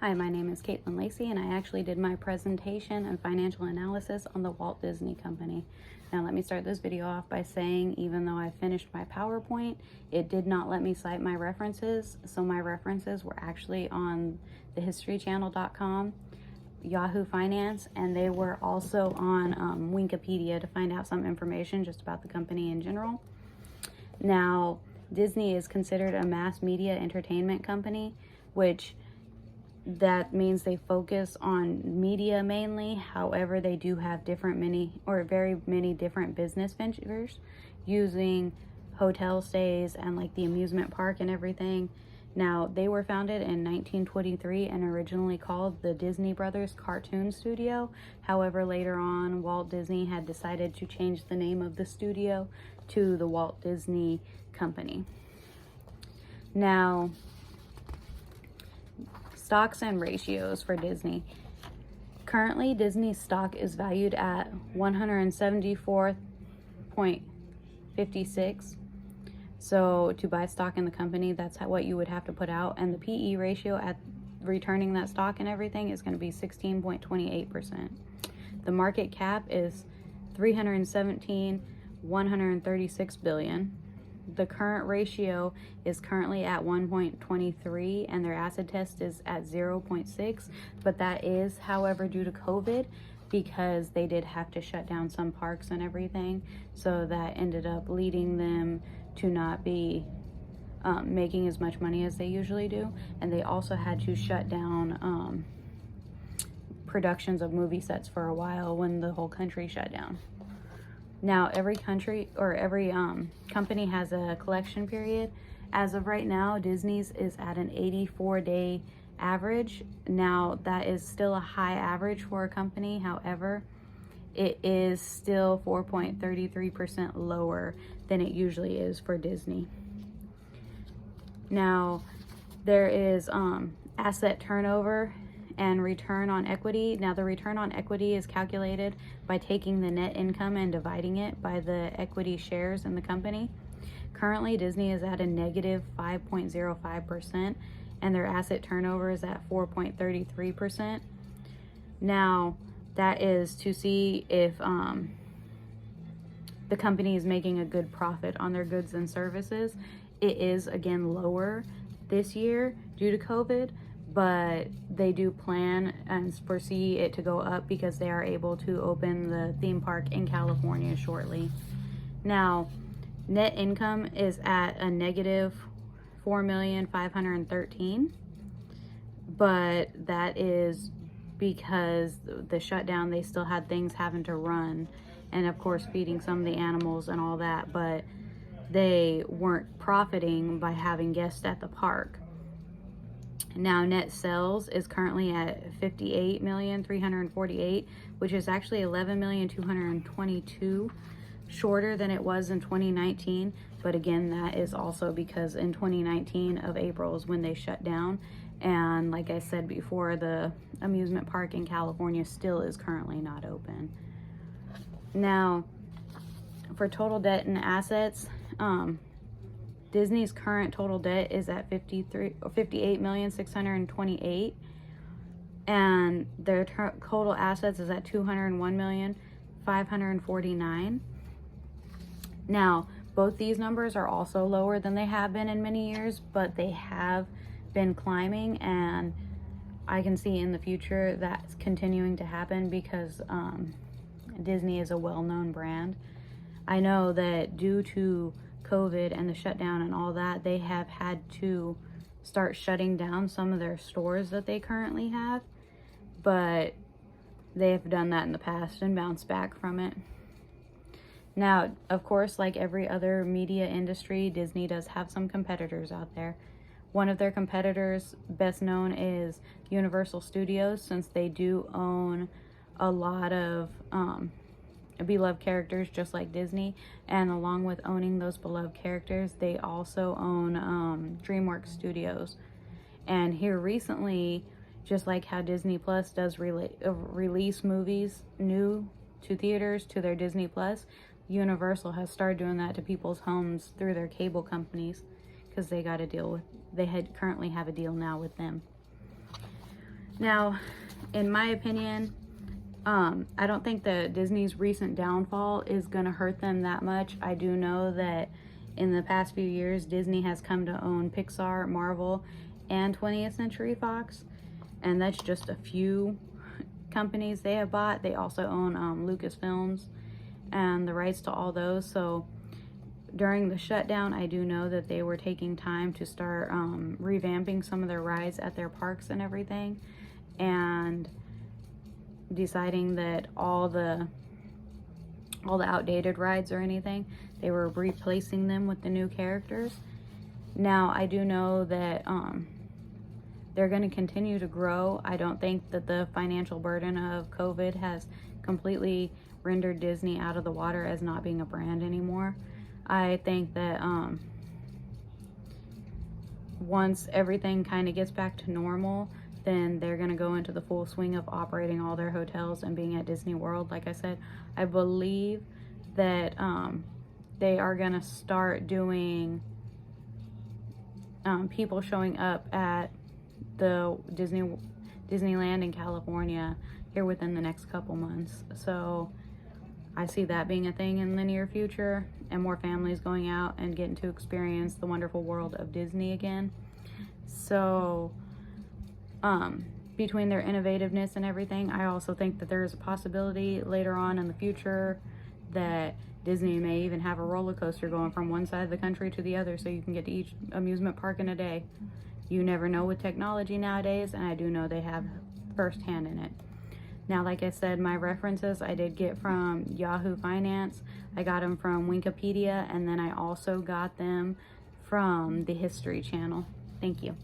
Hi, my name is Caitlin Lacey, and I actually did my presentation and financial analysis on the Walt Disney Company. Now, let me start this video off by saying, even though I finished my PowerPoint, it did not let me cite my references. So my references were actually on thehistorychannel.com, Yahoo Finance, and they were also on Wikipedia to find out some information just about the company in general. Now, Disney is considered a mass media entertainment company, which that means they focus on media mainly. However, they do have very many different business ventures using hotel stays and like the amusement park and everything. Now, they were founded in 1923 and originally called the Disney Brothers Cartoon Studio. However, later on, Walt Disney had decided to change the name of the studio to the Walt Disney Company. Now, stocks and ratios for Disney. Currently, Disney's stock is valued at 174.56. So to buy stock in the company, that's what you would have to put out. And the PE ratio at returning that stock and everything is going to be 16.28%. The market cap is 136 billion. The current ratio is currently at 1.23 and their acid test is at 0.6, but that is, however, due to COVID, because they did have to shut down some parks and everything, so that ended up leading them to not be making as much money as they usually do. And they also had to shut down productions of movie sets for a while when the whole country shut down. Now, every company has a collection period. As of right now, Disney's is at an 84-day average. Now, that is still a high average for a company. However, it is still 4.33% lower than it usually is for Disney. Now, there is asset turnover and return on equity. Now, the return on equity is calculated by taking the net income and dividing it by the equity shares in the company. Currently, Disney is at a negative 5.05%, and their asset turnover is at 4.33%. Now, that is to see if the company is making a good profit on their goods and services. It is, again, lower this year due to COVID, but they do plan and foresee it to go up because they are able to open the theme park in California shortly. Now, net income is at a negative 4,513,000, but that is because the shutdown, they still had things having to run, and of course feeding some of the animals and all that, but they weren't profiting by having guests at the park. Now, net sales is currently at 58,348,000, which is actually 11,222,000 shorter than it was in 2019. But again, that is also because in 2019 of April is when they shut down. And like I said before, the amusement park in California still is currently not open. Now, for total debt and assets, Disney's current total debt is at 58,628,000, and their total assets is at 201,549,000. Now, both these numbers are also lower than they have been in many years, but they have been climbing, and I can see in the future that's continuing to happen because Disney is a well-known brand. I know that due to COVID and the shutdown and all that, they have had to start shutting down some of their stores that they currently have, but they have done that in the past and bounced back from it. Now, of course, like every other media industry, Disney does have some competitors out there. One of their competitors, best known, is Universal Studios, since they do own a lot of beloved characters just like Disney, and along with owning those beloved characters, they also own DreamWorks Studios. And here recently, just like how Disney Plus does release movies new to theaters to their Disney Plus, Universal has started doing that to people's homes through their cable companies, because they got a deal with, currently have a deal now with them. Now, in my opinion, I don't think that Disney's recent downfall is going to hurt them that much. I do know that in the past few years, Disney has come to own Pixar, Marvel, and 20th Century Fox, and that's just a few companies they have bought. They also own Lucasfilms and the rights to all those. So during the shutdown, I do know that they were taking time to start revamping some of their rides at their parks and everything, and deciding that all the outdated rides or anything, they were replacing them with the new characters. Now, I do know that they're going to continue to grow. I don't think that the financial burden of COVID has completely rendered Disney out of the water as not being a brand anymore. I think that once everything kind of gets back to normal, then they're going to go into the full swing of operating all their hotels and being at Disney World. Like I said, I believe that they are going to start doing people showing up at the Disneyland in California here within the next couple months. So I see that being a thing in the near future, and more families going out and getting to experience the wonderful world of Disney again. So between their innovativeness and everything, I also think that there is a possibility later on in the future that Disney may even have a roller coaster going from one side of the country to the other, so you can get to each amusement park in a day. You never know with technology nowadays, and I do know they have firsthand in it. Now, like I said, my references I did get from Yahoo Finance. I got them from Wikipedia, and then I also got them from the History Channel. Thank you.